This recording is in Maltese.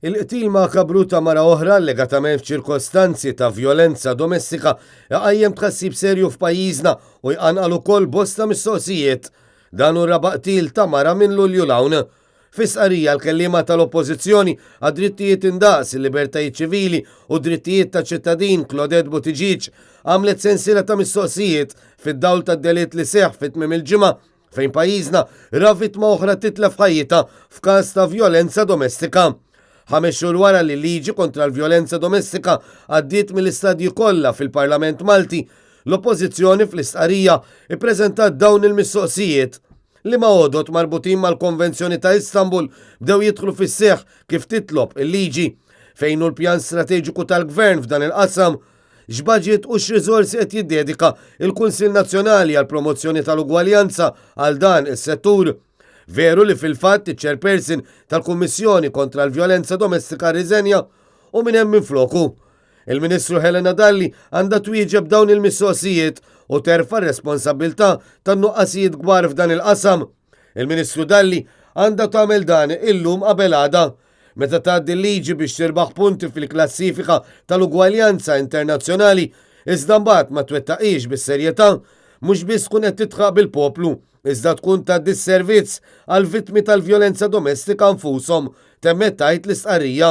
Il-qtil ma' kabru ta' mara oħra allegatament f'ċirkostanzi ta' vjolenza domestika għajjem tħassib serju f'pajjiżna u jqanqal ukoll bosta mistoqsijiet. Dan hu raba' qtil ta' mara minn Lulju l-hawn. Fis-qarija l-kellima tal-oppożizzjoni għad drittijiet indaqs, il-libertajiet ċivili u drittijiet ta' ċittadin Claudette Buttigieg għamlet sensiela ta' mistoqsijiet fid-dawl tad-delitt li seħħ fit-tmiem il-ġimgħa fejn pajjiżna ra vittma oħra titlef ħajjitha f'każ ta' vjolenza domestika. 5 xhur wara li liġi kontra l-vjolenza domestika għaddiet mill-istadji kollha fil-Parlament Malti, l-oppożizzjoni fl-istqarrija ippreżentat dawn il-mistoqsijiet li ma' għodot marbutin mal-Konvenzjoni ta' Istanbul bdew jidħlu fis-seħħ kif titlob il-liġi fejn hu l-pjan strateġiku tal-Gvern f'dan il-qasam, x'baġit u x'riżorsi qed jiddedika il-Kunsill Nazzjonali għall promozzjoni tal-ugwaljanza għal dan is-settur. Veru li fil-fatt iċ-chairperson tal-Kummissjoni kontra l-Vjolenza Domestika riżenja u minn hemm minfloku. Il-Ministru Helena Dalli għandha twieġeb dawn il-mistoqsijiet u terfa' r-responsabbiltà tan-nuqqasijiet kbar f'dan il-qasam. Il-Ministru Dalli għandha tagħmel dan illum qabel għada meta tgħaddi l-liġi biex tirbaħ punti fil-klassifika tal-ugwaljanza internazzjonali iżda mbagħad ma twettaqix bis-serjetà mhux biss tkun qed titħaq bil-poplu iżda tkun ta' disservizz għal vittmi tal-vjolenza domestika nfushom, temmet tgħid l-istqarrija.